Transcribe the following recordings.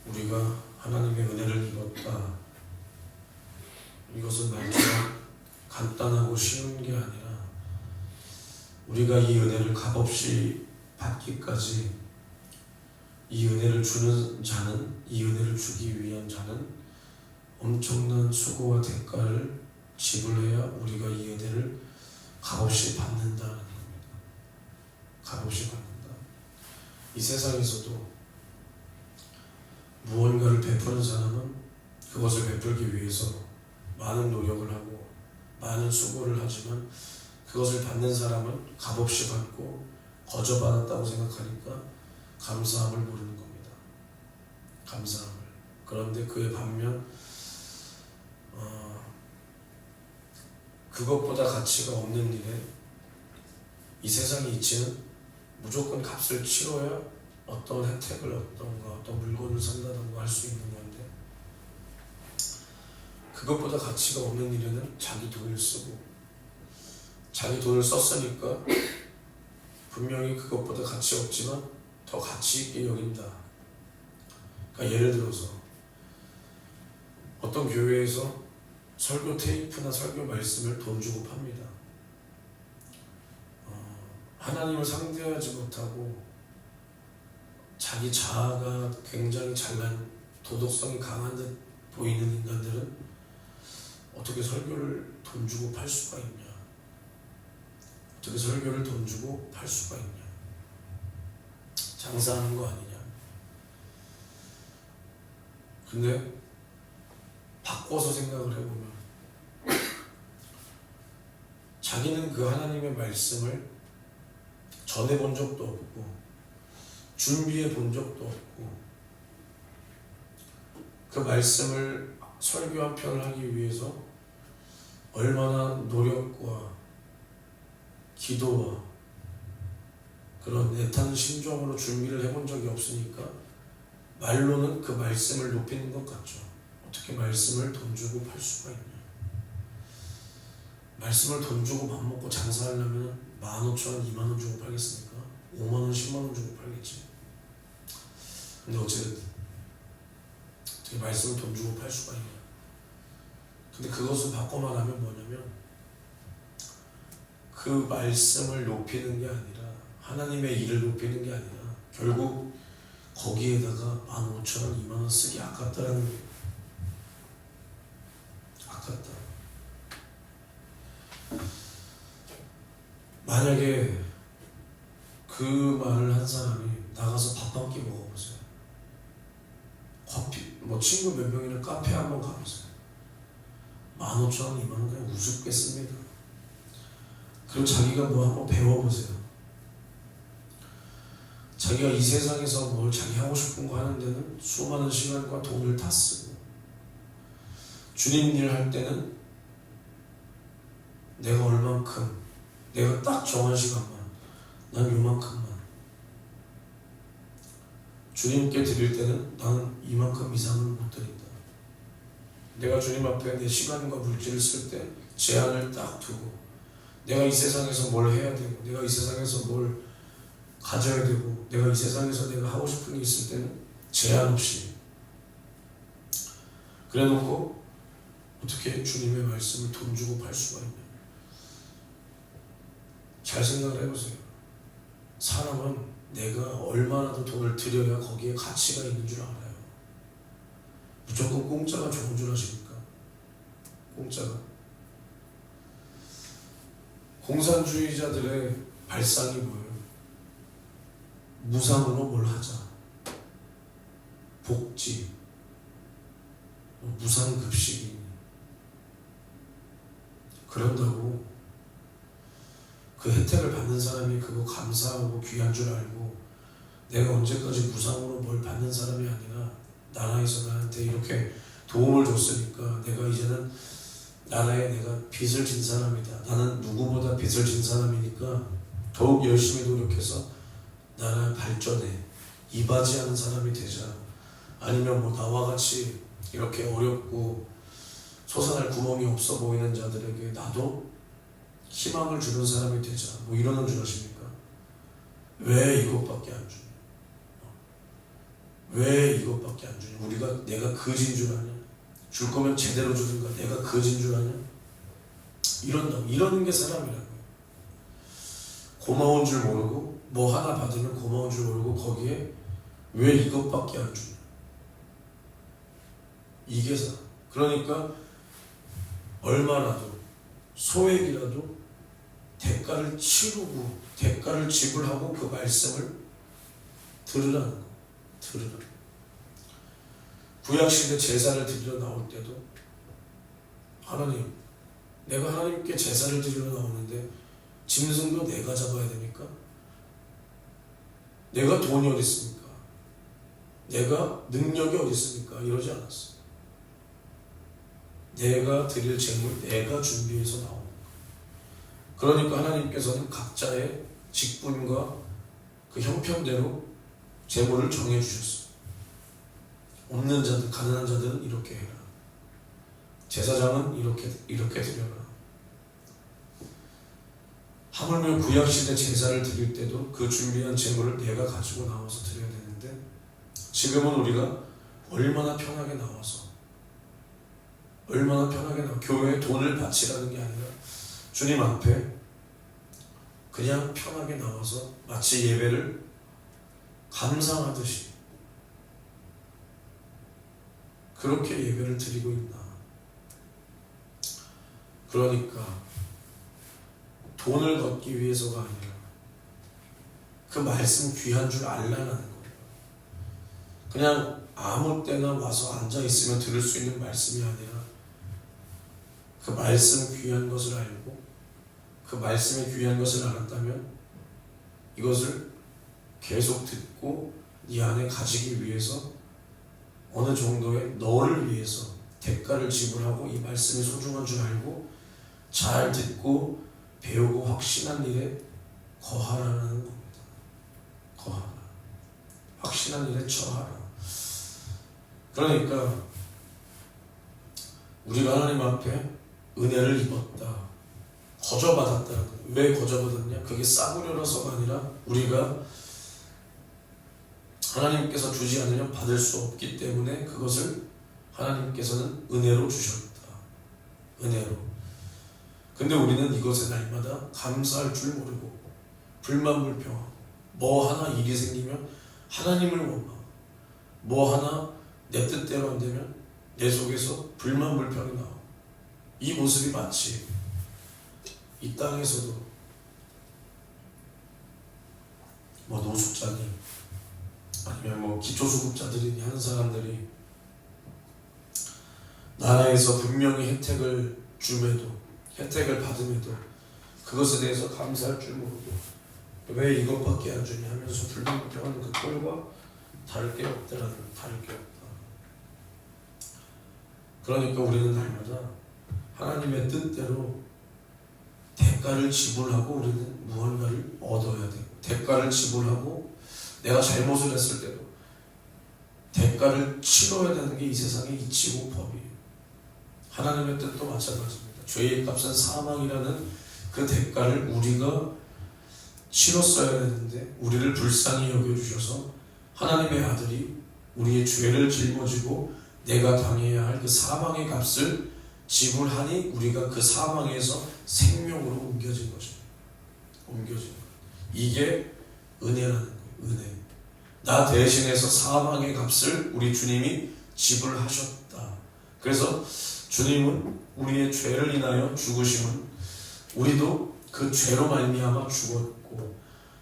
우리가 하나님의 은혜를 입었다. 이것은 말처럼 간단하고 쉬운 게 아니라 우리가 이 은혜를 값없이 받기까지 이 은혜를 주는 자는, 이 은혜를 주기 위한 자는 엄청난 수고와 대가를 지불해야 우리가 이 은혜를 값없이 받는다는 겁니다. 값없이 받는다. 이 세상에서도 무언가를 베푸는 사람은 그것을 베풀기 위해서 많은 노력을 하고 많은 수고를 하지만 그것을 받는 사람은 값없이 받고 거저 받았다고 생각하니까 감사함을 모르는 겁니다. 감사함을. 그런데 그의 반면 그것보다 가치가 없는 일에 이 세상의 이치는 무조건 값을 치러야 어떤 혜택을 얻던가 어떤 물건을 산다던가 할 수 있는 건데, 그것보다 가치가 없는 일에는 자기 돈을 쓰고 자기 돈을 썼으니까 분명히 그것보다 가치 없지만 더 가치 있게 여긴다. 그러니까 예를 들어서 어떤 교회에서 설교 테이프나 설교 말씀을 돈 주고 팝니다. 하나님을 상대하지 못하고 자기 자아가 굉장히 잘난, 도덕성이 강한 듯 보이는 인간들은 어떻게 설교를 돈 주고 팔 수가 있냐? 어떻게 설교를 돈 주고 팔 수가 있냐? 장사하는 거 아니냐? 근데 바꿔서 생각을 해보면 자기는 그 하나님의 말씀을 전해본 적도 없고 준비해 본 적도 없고 그 말씀을 설교 한 편을 하기 위해서 얼마나 노력과 기도와 그런 애타는 심정으로 준비를 해본 적이 없으니까 말로는 그 말씀을 높이는 것 같죠. 어떻게 말씀을 돈 주고 팔 수가 있냐? 말씀을 돈 주고 밥 먹고 장사하려면 15,000원, 20,000원 주고 팔겠습니까? 50,000원, 100,000원 주고 팔겠지. 근데 어쨌든 어떻게 말씀을 돈 주고 팔 수가 있냐? 근데 그것을 바꿔 말하면 뭐냐면 그 말씀을 높이는 게 아니라 하나님의 일을 높이는 게 아니라 결국 거기에다가 15,000원, 20,000원 쓰기 아깝다라는 거예요. 아깝다. 만약에 그 말을 한 사람이 나가서 밥 한 끼 먹어보세요. 커피, 친구 몇 명이나 카페 한번 가보세요. 15,000원, 20,000원 그냥 우습게 씁니다. 그리고 자기가 뭐 한번 배워보세요. 자기가 이 세상에서 뭘 자기 하고 싶은 거 하는 데는 수많은 시간과 돈을 다 쓰고 주님 일 할 때는 내가 얼만큼, 내가 딱 정한 시간만, 난 요만큼만, 주님께 드릴 때는 나는 이만큼 이상은 못 드린다. 내가 주님 앞에 내 시간과 물질을 쓸 때 제한을 딱 두고 내가 이 세상에서 뭘 해야 되고 내가 이 세상에서 뭘 가져야 되고 내가 이 세상에서 내가 하고 싶은 게 있을 때는 제한 없이 그래놓고 어떻게 주님의 말씀을 돈 주고 팔 수가 있냐? 잘 생각을 해보세요. 사람은 내가 얼마나 더 돈을 들여야 거기에 가치가 있는 줄 알아요. 무조건 공짜가 좋은 줄 아십니까? 공짜가. 공산주의자들의 발상이 뭐예요? 무상으로 뭘 하자. 복지, 무상급식이. 그런다고 그 혜택을 받는 사람이 그거 감사하고 귀한 줄 알고 내가 언제까지 무상으로 뭘 받는 사람이 아니라 나라에서 나한테 이렇게 도움을 줬으니까 내가 이제는 나라에 내가 빚을 진 사람이다. 나는 누구보다 빚을 진 사람이니까 더욱 열심히 노력해서 나라 발전에 이바지하는 사람이 되자. 아니면 나와 같이 이렇게 어렵고 솟아날 구멍이 없어 보이는 자들에게 나도 희망을 주는 사람이 되자. 이러는 줄 아십니까? 왜 이것밖에 안 주냐? 왜 이것밖에 안 주냐? 내가 거지인 줄 아냐? 줄 거면 제대로 주든가. 내가 거지인 줄 아냐? 이러는 게 사람이라는 거예요. 고마운 줄 모르고 뭐 하나 받으면 고마운 줄 모르고 거기에 왜 이것밖에 안 주냐? 이게 사람. 그러니까 얼마라도 소액이라도 대가를 치르고 대가를 지불하고 그 말씀을 들으라는 거. 들으라. 구약시대 제사를 드리러 나올 때도 하나님, 내가 하나님께 제사를 드리러 나오는데 짐승도 내가 잡아야 됩니까? 내가 돈이 어디 있습니까? 내가 능력이 어디 있습니까? 이러지 않았어. 내가 드릴 재물 내가 준비해서 나오는 거야. 그러니까 하나님께서는 각자의 직분과 그 형편대로 재물을 정해주셨어. 없는 자들, 가난한 자들은 이렇게 해라. 제사장은 이렇게 드려라. 하물며 구약시대 제사를 드릴 때도 그 준비한 재물을 내가 가지고 나와서 드려야 되는데 지금은 우리가 얼마나 편하게 나와서 교회에 돈을 바치라는 게 아니라 주님 앞에 그냥 편하게 나와서 마치 예배를 감상하듯이 그렇게 예배를 드리고 있나. 그러니까 돈을 걷기 위해서가 아니라 그 말씀 귀한 줄 알라는 거예요. 그냥 아무 때나 와서 앉아있으면 들을 수 있는 말씀이 아니라 그 말씀 귀한 것을 알고 그 말씀이 귀한 것을 알았다면 이것을 계속 듣고 네 안에 가지기 위해서 어느 정도의 너를 위해서 대가를 지불하고 이 말씀이 소중한 줄 알고 잘 듣고 배우고 확신한 일에 거하라는 겁니다. 거하라. 확신한 일에 처하라. 그러니까 우리가 하나님 앞에 은혜를 입었다. 거저받았다는 거예요. 왜 거저받았냐? 그게 싸구려라서가 아니라 우리가 하나님께서 주지 않으면 받을 수 없기 때문에 그것을 하나님께서는 은혜로 주셨다. 은혜로. 근데 우리는 이것에 날마다 감사할 줄 모르고 불만불평하고 뭐 하나 일이 생기면 하나님을 원망하고 뭐 하나 내 뜻대로 안 되면 내 속에서 불만불평이 나오고 이 모습이 마치 이 땅에서도 뭐 노숙자니 아니면 뭐 기초수급자들이니 하는 사람들이 나라에서 분명히 혜택을 받음에도 그것에 대해서 감사할 줄 모르고 왜 이것밖에 안 주냐 하면서 불만불평하는 그 꼴과 다를 게 없다. 그러니까 우리는 날마다 하나님의 뜻대로 대가를 지불하고 우리는 무언가를 얻어야 돼. 대가를 지불하고 내가 잘못을 했을 때도 대가를 치러야 되는 게 이 세상의 이치고 법이에요. 하나님의 뜻도 마찬가지입니다. 죄의 값은 사망이라는 그 대가를 우리가 치렀어야 되는데 우리를 불쌍히 여겨주셔서 하나님의 아들이 우리의 죄를 짊어지고 내가 당해야 할 그 사망의 값을 지불하니 우리가 그 사망에서 생명으로 옮겨진 것입니다. 이게 은혜라는 거예요. 은혜. 나 대신해서 사망의 값을 우리 주님이 지불하셨다. 그래서 주님은 우리의 죄를 인하여 죽으심은 우리도 그 죄로 말미암아 죽었고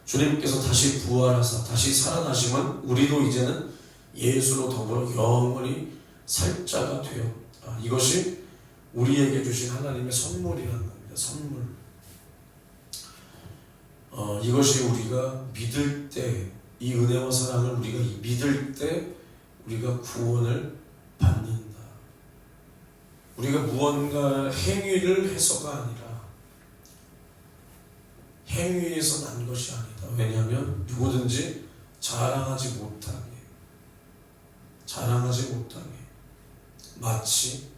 주님께서 다시 부활하사 다시 살아나심은 우리도 이제는 예수로 더불어 영원히 살 자가 되었다. 이것이 우리에게 주신 하나님의 선물이라는 겁니다. 선물. 이것이 우리가 믿을 때 이 은혜와 사랑을 우리가 믿을 때 우리가 구원을 받는다. 우리가 무언가 행위를 해서가 아니라 행위에서 난 것이 아니다. 왜냐하면 누구든지 자랑하지 못하게 마치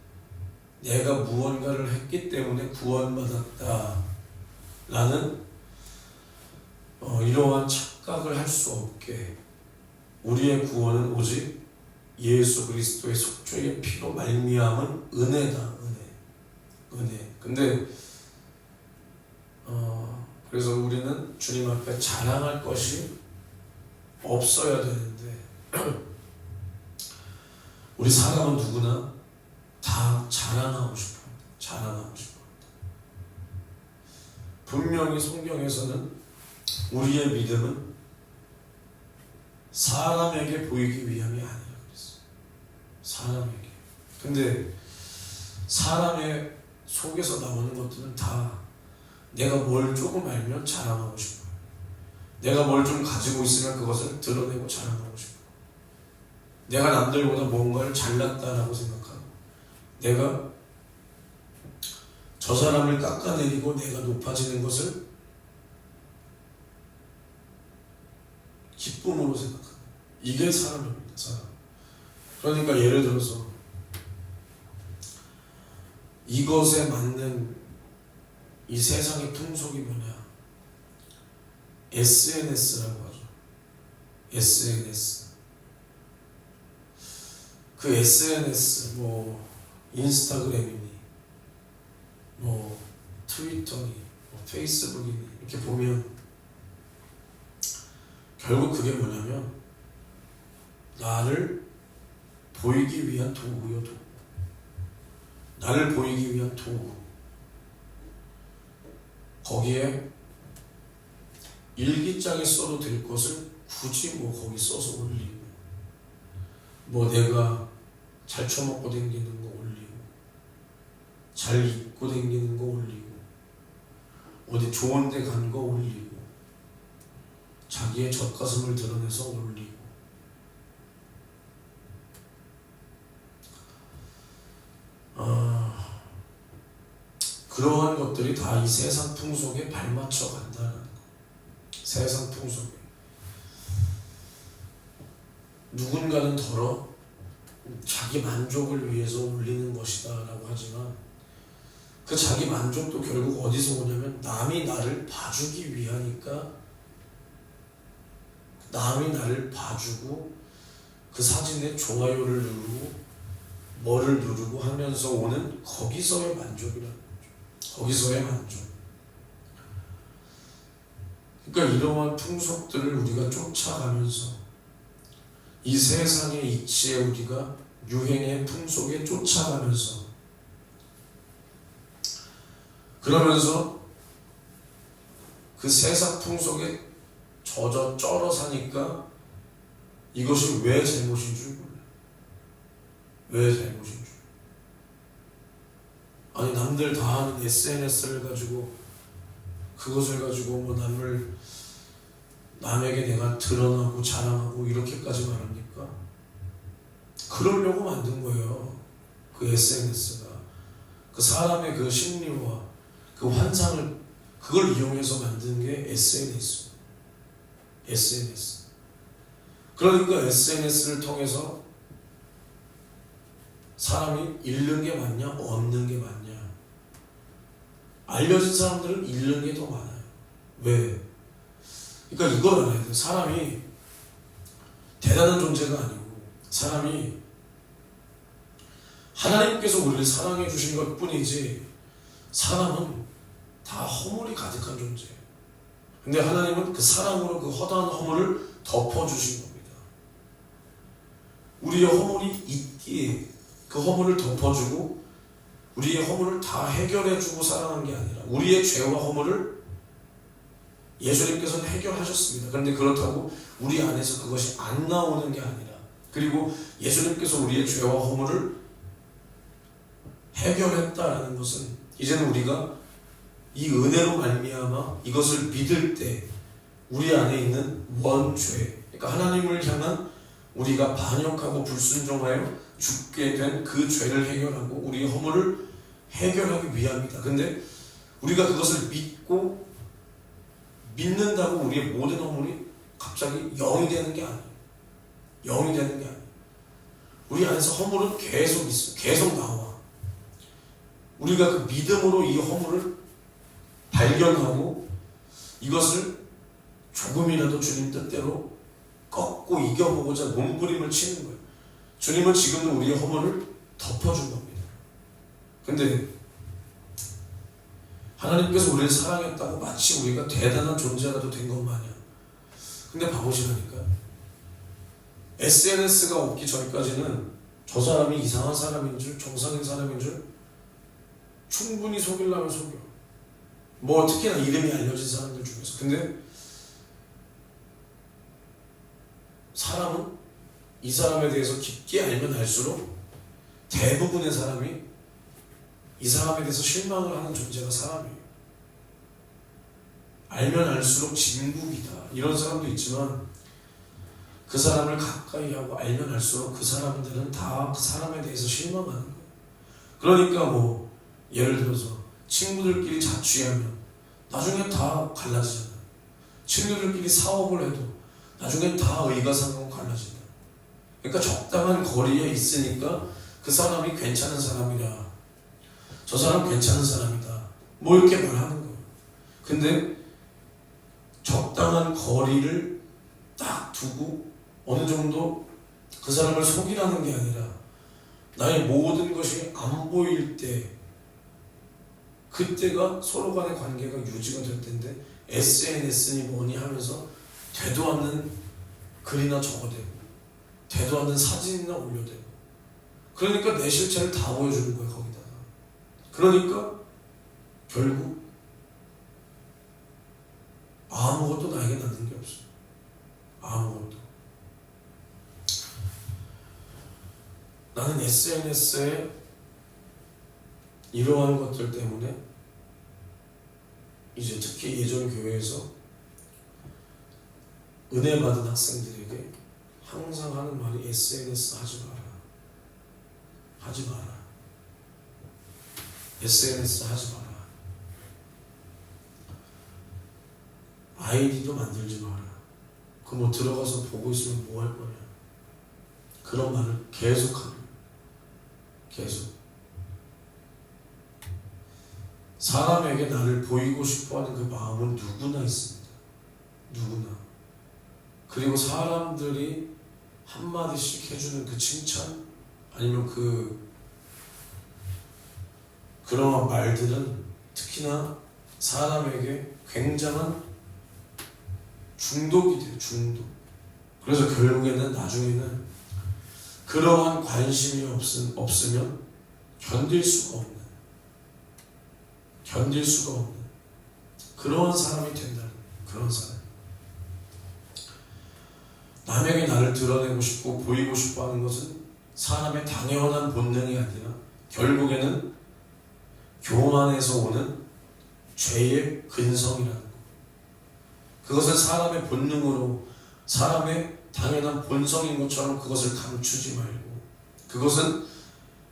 내가 무언가를 했기 때문에 구원받았다 라는 이러한 착각을 할 수 없게 우리의 구원은 오직 예수 그리스도의 속죄의 피로 말미암은 은혜다. 은혜. 근데 그래서 우리는 주님 앞에 자랑할 것이 없어야 되는데 우리 사람은 누구나 다 자랑하고 싶어요. 자랑하고 싶어요. 분명히 성경에서는 우리의 믿음은 사람에게 보이기 위함이 아니라 그랬어요. 사람에게. 근데 사람의 속에서 나오는 것들은 다 내가 뭘 조금 알면 자랑하고 싶어요. 내가 뭘 좀 가지고 있으면 그것을 드러내고 자랑하고 싶어요. 내가 남들보다 뭔가를 잘났다라고 생각하고 내가 저 사람을 깎아내리고 내가 높아지는 것을 기쁨으로 생각합니다. 이게 사람입니다. 사람. 그러니까 예를 들어서 이것에 맞는 이 세상의 풍속이 뭐냐? SNS라고 하죠. SNS. 그 SNS 뭐 인스타그램이니 뭐 트위터니 뭐 페이스북이니 이렇게 보면 결국 그게 뭐냐면 나를 보이기 위한 도구요, 도구. 나를 보이기 위한 도구. 거기에 일기장에 써도 될 것을 굳이 뭐 거기 써서 올리고 뭐 내가 잘 처먹고 댕기는 거 올리고 잘 입고 댕기는 거 올리고 어디 좋은 데 간 거 올리고 자기의 젖가슴을 드러내서 올리고 그러한 것들이 다 이 세상 풍속에 발맞춰 간다는 거. 세상 풍속에 누군가는 더러 자기 만족을 위해서 올리는 것이다 라고 하지만 그 자기 만족도 결국 어디서 오냐면 남이 나를 봐주기 위하니까 남이 나를 봐주고 그 사진에 좋아요를 누르고 뭐를 누르고 하면서 오는 거기서의 만족이라는 거죠. 거기서의 만족. 그러니까 이러한 풍속들을 우리가 쫓아가면서 이 세상의 이치에 우리가 유행의 풍속에 쫓아가면서 그러면서 그 세상 풍속에 쩔어 사니까 이것이 왜 잘못인 줄 몰라. 왜 잘못인 줄. 아니 남들 다 하는 SNS를 가지고 그것을 가지고 뭐 남에게 내가 드러나고 자랑하고 이렇게까지 말합니까? 그러려고 만든 거예요. 그 SNS가 그 사람의 그 심리와 그 환상을 그걸 이용해서 만든 게 SNS. 그러니까 SNS를 통해서 사람이 잃는 게 많냐 얻는 게 많냐. 알려진 사람들은 잃는 게 더 많아요. 왜? 그러니까 이걸 알아야 돼요. 사람이 대단한 존재가 아니고 사람이 하나님께서 우리를 사랑해 주신 것 뿐이지 사람은 다 허물이 가득한 존재예요. 근데 하나님은 그 사랑으로 그 허다한 허물을 덮어주신 겁니다. 우리의 허물이 있기에 그 허물을 덮어주고 우리의 허물을 다 해결해주고 사랑한 게 아니라 우리의 죄와 허물을 예수님께서는 해결하셨습니다. 그런데 그렇다고 우리 안에서 그것이 안 나오는 게 아니라 그리고 예수님께서 우리의 죄와 허물을 해결했다라는 것은 이제는 우리가 이 은혜로 말미암아 이것을 믿을 때 우리 안에 있는 원죄, 그러니까 하나님을 향한 우리가 반역하고 불순종하여 죽게 된 그 죄를 해결하고 우리의 허물을 해결하기 위함이다. 근데 우리가 그것을 믿는다고 우리의 모든 허물이 갑자기 0이 되는 게 아니에요. 0이 되는 게 아니에요. 우리 안에서 허물은 계속 있어요. 계속 나와. 우리가 그 믿음으로 이 허물을 발견하고 이것을 조금이라도 주님 뜻대로 꺾고 꺾고 이겨보고자 몸부림을 치는 거예요. 주님은 지금도 우리의 허물을 덮어준 겁니다. 근데 하나님께서 우리를 사랑했다고 마치 우리가 대단한 존재라도 된 것 마냥. 근데 바보시라니까. SNS가 없기 전까지는 저 사람이 이상한 사람인 줄, 정상인 사람인 줄 충분히 속이려면 속여. 뭐 특히나 이름이 알려진 사람들 중에서. 근데 사람은 이 사람에 대해서 깊게 알면 알수록 대부분의 사람이 이 사람에 대해서 실망을 하는 존재가 사람이에요. 알면 알수록 진국이다. 이런 사람도 있지만 그 사람을 가까이 하고 알면 알수록 그 사람들은 다 그 사람에 대해서 실망하는 거예요. 그러니까 뭐 예를 들어서 친구들끼리 자취하면 나중에 다 갈라지잖아요. 친구들끼리 사업을 해도 나중엔 다 의가상하고 갈라진다. 그러니까 적당한 거리에 있으니까 그 사람이 괜찮은 사람이라, 저 사람 괜찮은 사람이다, 뭐 이렇게 말하는 거예요. 근데 적당한 거리를 딱 두고 어느 정도 그 사람을 속이라는 게 아니라 나의 모든 것이 안 보일 때, 그때가 서로 간의 관계가 유지가 될 텐데 SNS니 뭐니 하면서 되도 않는 글이나 적어대고 되도 않는 사진이나 올려대고, 그러니까 내 실체를 다 보여주는 거예요 거기다가. 그러니까 결국 아무것도 나에게 남는 게 없어. 아무것도. 나는 SNS에 이러한 것들 때문에 이제 특히 예전 교회에서 은혜 받은 학생들에게 항상 하는 말이 SNS 하지 마라. 하지 마라. SNS 하지 마라. 아이디도 만들지 마라. 그 뭐 들어가서 보고 있으면 뭐 할 거냐. 그런 말을 계속 하는 거예요. 계속. 사람에게 나를 보이고 싶어하는 그 마음은 누구나 있습니다. 누구나. 그리고 사람들이 한마디씩 해주는 그 칭찬, 아니면 그런 말들은 특히나 사람에게 굉장한 중독이 돼요. 중독. 그래서 결국에는 나중에는 그러한 관심이 없으면 견딜 수가 없는 그러한 사람이 된다는, 그런 사람. 남에게 나를 드러내고 싶고 보이고 싶어 하는 것은 사람의 당연한 본능이 아니라 결국에는 교만에서 오는 죄의 근성이라는 것. 그것은 사람의 본능으로, 사람의 당연한 본성인 것처럼 그것을 감추지 말고, 그것은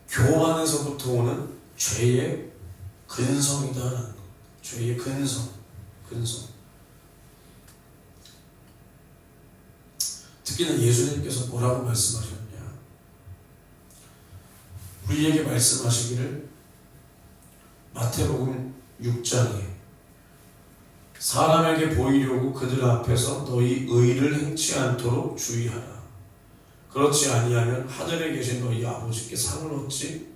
교만에서부터 오는 죄의 근성이다라는 것. 죄의 근성. 특히나 예수님께서 뭐라고 말씀하셨냐. 우리에게 말씀하시기를 마태복음 6장에 사람에게 보이려고 그들 앞에서 너희 의를 행치 않도록 주의하라. 그렇지 아니하면 하늘에 계신 너희 아버지께 상을 얻지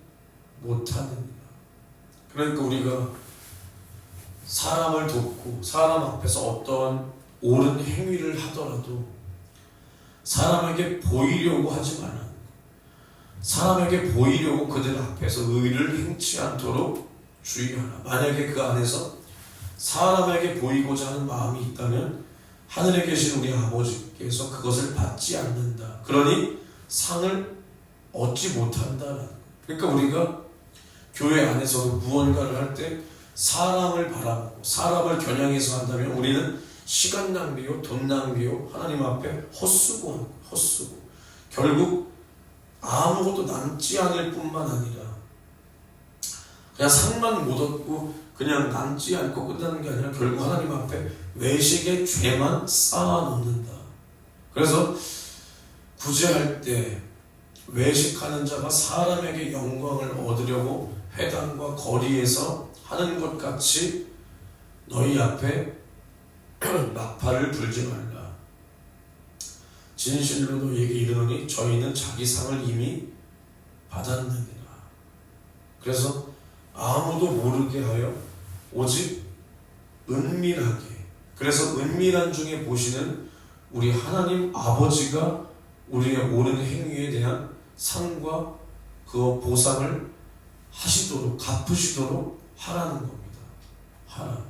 못하느니라. 그러니까 우리가 사람을 돕고 사람 앞에서 어떠한 옳은 행위를 하더라도 사람에게 보이려고 하지 말라. 사람에게 보이려고 그들 앞에서 의를 행치 않도록 주의하라. 만약에 그 안에서 사람에게 보이고자 하는 마음이 있다면 하늘에 계신 우리 아버지께서 그것을 받지 않는다. 그러니 상을 얻지 못한다. 그러니까 우리가 교회 안에서도 무언가를 할 때 사람을 바라보고 사람을 겨냥해서 한다면 우리는 시간 낭비요, 돈 낭비요, 하나님 앞에 헛수고 하는 거예요. 헛수고. 결국 아무것도 남지 않을 뿐만 아니라 그냥 상만 못 얻고 그냥 남지 않고 끝나는 게 아니라 결국 하나님 앞에 외식의 죄만 쌓아놓는다. 그래서 구제할 때 외식하는 자가 사람에게 영광을 얻으려고 회당과 거리에서 하는 것 같이 너희 앞에 막판을 불지 말라. 진실로 너희에게 이르노니 저희는 자기 상을 이미 받았느니라. 그래서 아무도 모르게 하여 오직 은밀하게, 그래서 은밀한 중에 보시는 우리 하나님 아버지가 우리의 옳은 행위에 대한 상과 그 보상을 하시도록, 갚으시도록 하라는 겁니다. 하라.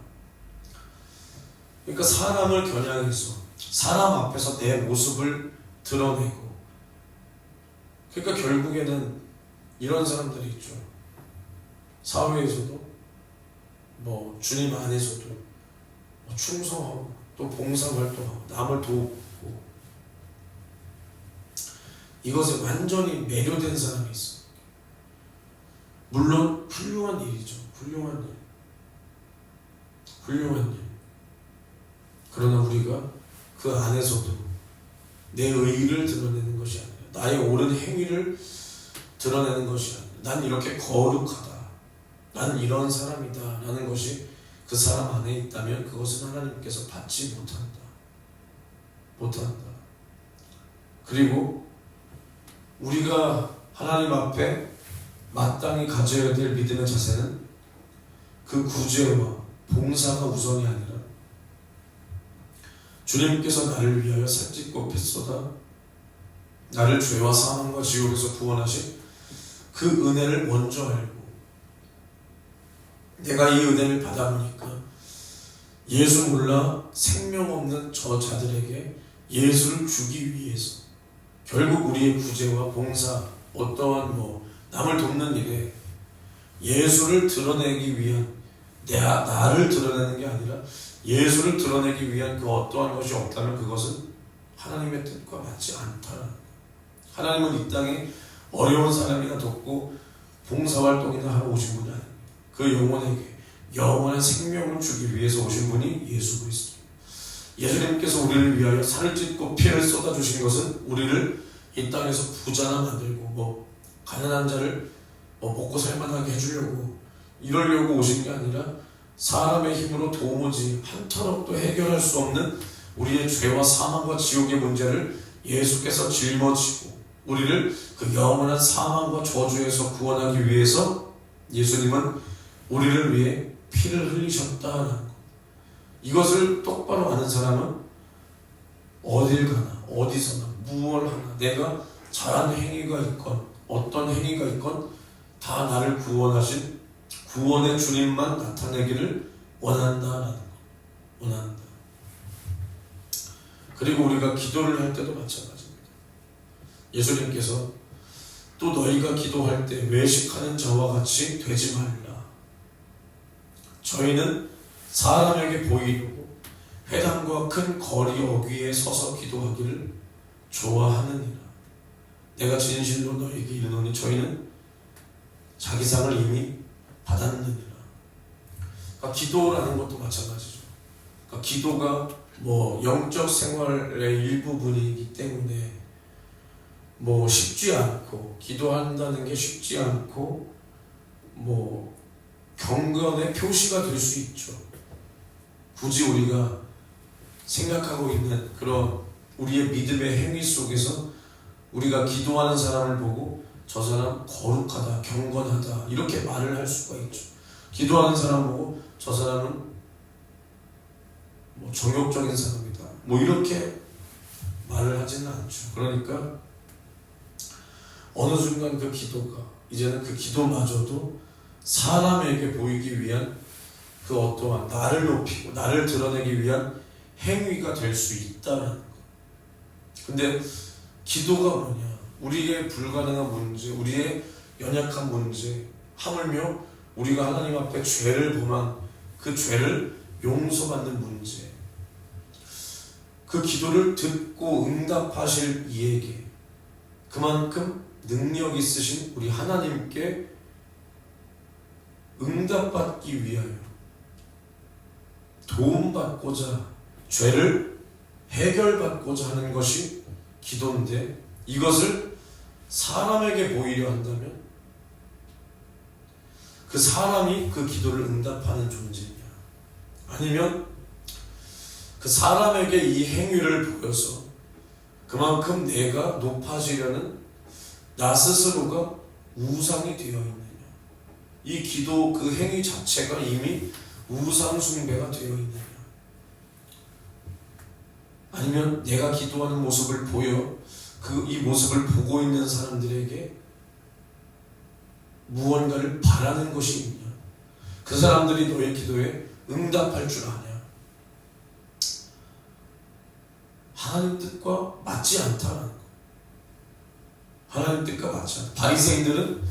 그러니까 사람을 겨냥해서 사람 앞에서 내 모습을 드러내고, 그러니까 결국에는 이런 사람들이 있죠. 사회에서도 뭐 주님 안에서도 뭐 충성하고 또 봉사활동하고 남을 도우고, 이것에 완전히 매료된 사람이 있어요. 물론 훌륭한 일이죠. 훌륭한 일. 그러나 우리가 그 안에서도 내 의의를 드러내는 것이 아니라, 나의 옳은 행위를 드러내는 것이 아니라, 난 이렇게 거룩하다, 나는 이런 사람이다 라는 것이 그 사람 안에 있다면 그것은 하나님께서 받지 못한다. 그리고 우리가 하나님 앞에 마땅히 가져야 될 믿음의 자세는 그 구제와 봉사가 우선이 아니라 주님께서 나를 위하여 살찌고 핏쏟아 나를 죄와 사망과 지옥에서 구원하신 그 은혜를 먼저 알고, 내가 이 은혜를 받아보니까 예수 몰라 생명 없는 저 자들에게 예수를 주기 위해서 결국 우리의 구제와 봉사, 어떠한 남을 돕는 일에 예수를 드러내기 위한, 나를 드러내는 게 아니라 예수를 드러내기 위한 그 어떠한 것이 없다면 그것은 하나님의 뜻과 맞지 않다라는 거예요. 하나님은 이 땅에 어려운 사람이나 돕고 봉사활동이나 하러 오신 분이 아닙니다. 그 영혼에게 영원한 생명을 주기 위해서 오신 분이 예수 그리스도입니다. 예수님께서 우리를 위하여 살을 찢고 피를 쏟아주신 것은 우리를 이 땅에서 부자나 만들고 가난한 자를 먹고 살만하게 해주려고, 이러려고 오신 게 아니라 사람의 힘으로 도무지 한터럭도 해결할 수 없는 우리의 죄와 사망과 지옥의 문제를 예수께서 짊어지고 우리를 그 영원한 사망과 저주에서 구원하기 위해서 예수님은 우리를 위해 피를 흘리셨다는 것. 이것을 똑바로 아는 사람은 어딜 가나 어디서나 무얼 하나 내가 잘한 행위가 있건 어떤 행위가 있건 다 나를 구원하신 구원의 주님만 나타내기를 원한다라는 것. 원한다. 그리고 우리가 기도를 할 때도 마찬가지입니다. 예수님께서 또 너희가 기도할 때 외식하는 자와 같이 되지 말라. 저희는 사람에게 보이려고 회당과 큰 거리 어귀에 서서 기도하기를 좋아하느니라. 내가 진실로 너희에게 이르노니 저희는 자기 상을 이미 받았느니라. 그러니까 기도라는 것도 마찬가지죠. 그러니까 기도가 영적 생활의 일부분이기 때문에 쉽지 않고, 기도한다는 게 쉽지 않고 경건의 표시가 될 수 있죠. 굳이 우리가 생각하고 있는 그런 우리의 믿음의 행위 속에서 우리가 기도하는 사람을 보고 저 사람 거룩하다, 경건하다 이렇게 말을 할 수가 있죠. 기도하는 사람 보고 저 사람은 정욕적인 사람이다 이렇게 말을 하지는 않죠. 그러니까 어느 순간 그 기도가 이제는 그 기도마저도 사람에게 보이기 위한 그 어떠한 나를 높이고 나를 드러내기 위한 행위가 될 수 있다는 것. 근데 기도가 뭐냐? 우리의 불가능한 문제, 우리의 연약한 문제, 하물며 우리가 하나님 앞에 죄를 범한 그 죄를 용서받는 문제, 그 기도를 듣고 응답하실 이에게 그만큼 능력 있으신 우리 하나님께 응답받기 위하여 도움받고자 죄를 해결받고자 하는 것이 기도인데, 이것을 사람에게 보이려 한다면 그 사람이 그 기도를 응답하는 존재냐, 아니면 그 사람에게 이 행위를 보여서 그만큼 내가 높아지려는 나 스스로가 우상이 되어 있느냐. 이 기도 그 행위 자체가 이미 우상 숭배가 되어 있느냐. 아니면 내가 기도하는 모습을 보여 이 모습을 보고 있는 사람들에게 무언가를 바라는 것이 있냐. 그 사람들이 너의 기도에 응답할 줄 아냐. 하나님 뜻과 맞지 않다는 거. 하나님 뜻과 맞지 않다. 바리새인들은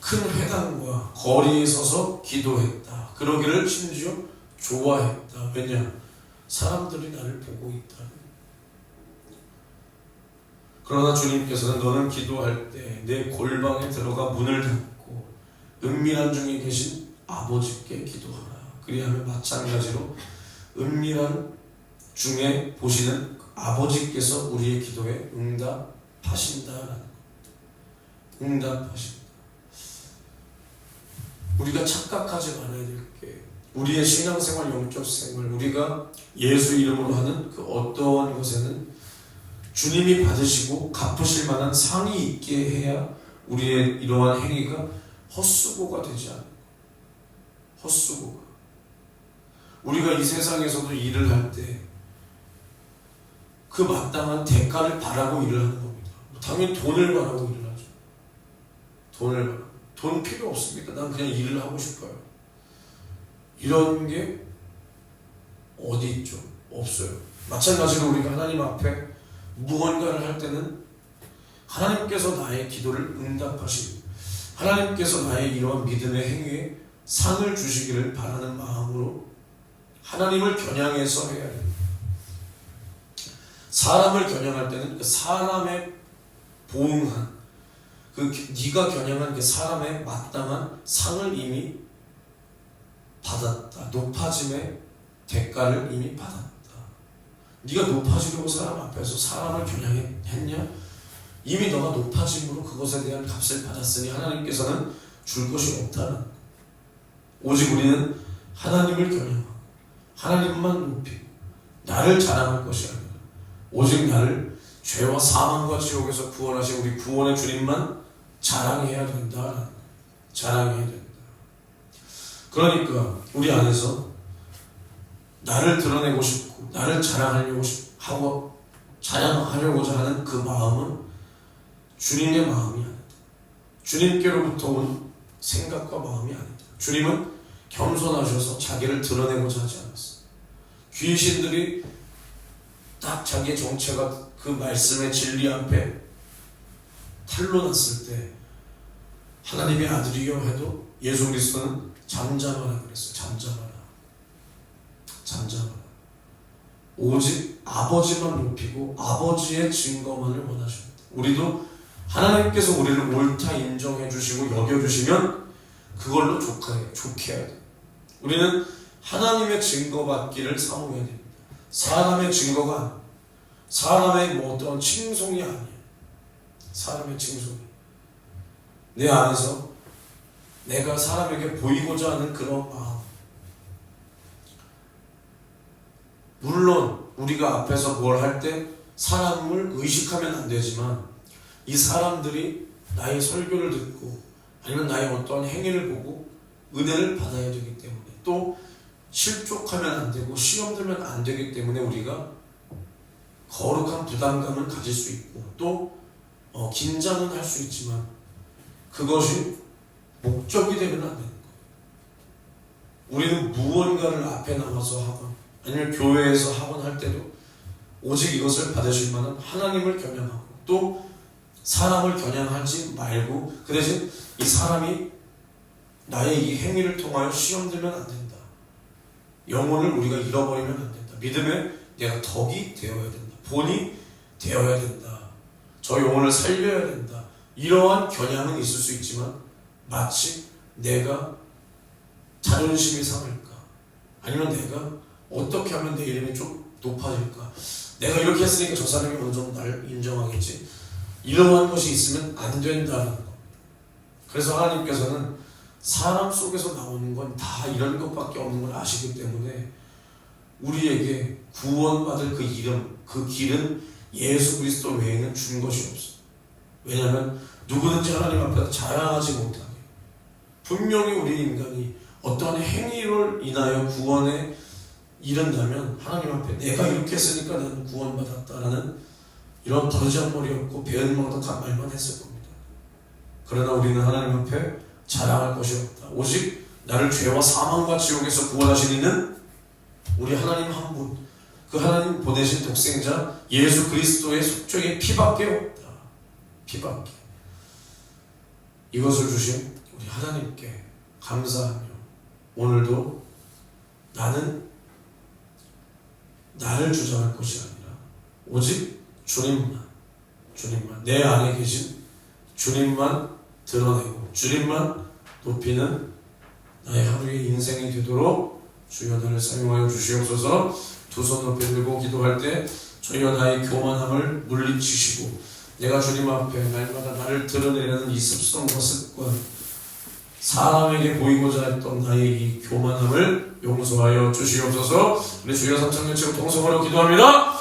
큰 회당과 거리에 서서 기도했다. 그러기를 심지어 좋아했다. 왜냐? 사람들이 나를 보고 있다. 그러나 주님께서는 너는 기도할 때 내 골방에 들어가 문을 닫고 은밀한 중에 계신 아버지께 기도하라. 그리하면 마찬가지로 은밀한 중에 보시는 아버지께서 우리의 기도에 응답하신다라는 것. 응답하신다. 우리가 착각하지 말아야 될 게 우리의 신앙생활, 영적 생활, 우리가 예수 이름으로 하는 그 어떠한 것에는 주님이 받으시고 갚으실 만한 상이 있게 해야 우리의 이러한 행위가 헛수고가 되지 않는 것. 헛수고가. 우리가 이 세상에서도 일을 할 때 그 마땅한 대가를 바라고 일을 하는 겁니다. 당연히 돈을 바라고 일을 하죠. 돈을 바라고. 돈 필요 없습니까? 난 그냥 일을 하고 싶어요. 이런 게 어디 있죠? 없어요. 마찬가지로 우리가 하나님 앞에 무언가를 할 때는 하나님께서 나의 기도를 응답하시고 하나님께서 나의 이러한 믿음의 행위에 상을 주시기를 바라는 마음으로 하나님을 겨냥해서 해야 됩니다. 사람을 겨냥할 때는 그 사람의 보응한 네가 겨냥한 그 사람의 마땅한 상을 이미 받았다. 높아짐의 대가를 이미 받았다. 네가 높아지려고 사람 앞에서 사람을 겨냥했냐? 이미 너가 높아짐으로 그것에 대한 값을 받았으니 하나님께서는 줄 것이 없다는 것. 오직 우리는 하나님을 겨냥하고 하나님만 높이고 나를 자랑할 것이 아니라 오직 나를 죄와 사망과 지옥에서 구원하신 우리 구원의 주님만 자랑해야 된다. 자랑해야 된다. 그러니까 우리 안에서 나를 드러내고 싶고 나를 자랑하려고 하고 자랑하려고자 하는 그 마음은 주님의 마음이 아니다. 주님께로부터 온 생각과 마음이 아니다. 주님은 겸손하셔서 자기를 드러내고자 하지 않았어. 귀신들이 딱 자기의 정체가 그 말씀의 진리 앞에 탈로 났을 때 하나님의 아들이여 해도 예수 그리스도는 잠잠하라 그랬어요. 잠잠하라. 오직 아버지만 높이고 아버지의 증거만을 원하십니다. 우리도 하나님께서 우리를 옳다 인정해 주시고 여겨주시면 그걸로 좋게 해야 돼요. 우리는 하나님의 증거받기를 사모해야 됩니다. 사람의 증거가 아니에요. 사람의 어떤 칭송이 아니에요. 사람의 칭송이. 내 안에서 내가 사람에게 보이고자 하는 그런 마음. 물론 우리가 앞에서 뭘 할 때 사람을 의식하면 안 되지만 이 사람들이 나의 설교를 듣고 아니면 나의 어떤 행위를 보고 은혜를 받아야 되기 때문에 또 실족하면 안 되고 시험 들면 안 되기 때문에 우리가 거룩한 부담감을 가질 수 있고 또 긴장은 할 수 있지만 그것이 목적이 되면 안 되는 거예요. 우리는 무언가를 앞에 나와서 하건 아니면 교회에서 하건 할 때도 오직 이것을 받으실 만한 하나님을 겨냥하고 또 사람을 겨냥하지 말고 그 대신 이 사람이 나의 이 행위를 통하여 시험 들면 안 된다. 영혼을 우리가 잃어버리면 안 된다. 믿음에 내가 덕이 되어야 된다. 본이 되어야 된다. 저 영혼을 살려야 된다. 이러한 겨냥은 있을 수 있지만 마치 내가 자존심이 상할까? 아니면 내가 어떻게 하면 내 이름이 좀 높아질까? 내가 이렇게 했으니까 저 사람이 어느 정도 날 인정하겠지? 이러한 것이 있으면 안 된다는 거. 그래서 하나님께서는 사람 속에서 나오는 건 다 이런 것밖에 없는 걸 아시기 때문에 우리에게 구원받을 그 이름, 그 길은 예수 그리스도 외에는 준 것이 없어. 왜냐하면 누구든지 하나님 앞에서 자랑하지 못하게, 분명히 우리 인간이 어떠한 행위를 인하여 구원에 이른다면 하나님 앞에 내가 이렇게 했으니까 나는 구원받았다라는 이런 버르장머리 없고 배은망덕한 말만 했을 겁니다. 그러나 우리는 하나님 앞에 자랑할 것이 없다. 오직 나를 죄와 사망과 지옥에서 구원하신 이는 우리 하나님 한 분, 그 하나님 보내신 독생자 예수 그리스도의 속죄의 피밖에 없다. 피밖에. 이것을 주신 우리 하나님께 감사하며 오늘도 나는 나를 주장할 것이 아니라 오직 주님만 내 안에 계신 주님만 드러내고 주님만 높이는 나의 하루의 인생이 되도록 주여 나를 사용하여 주시옵소서. 두 손 높이 들고 기도할 때 주여 나의 교만함을 물리치시고 내가 주님 앞에 날마다 나를 드러내려는 이 습성과 습관, 사람에게 보이고자 했던 나의 이 교만함을 용서하여 주시옵소서. 우리 주여 삼창년치고 통성으로 기도합니다.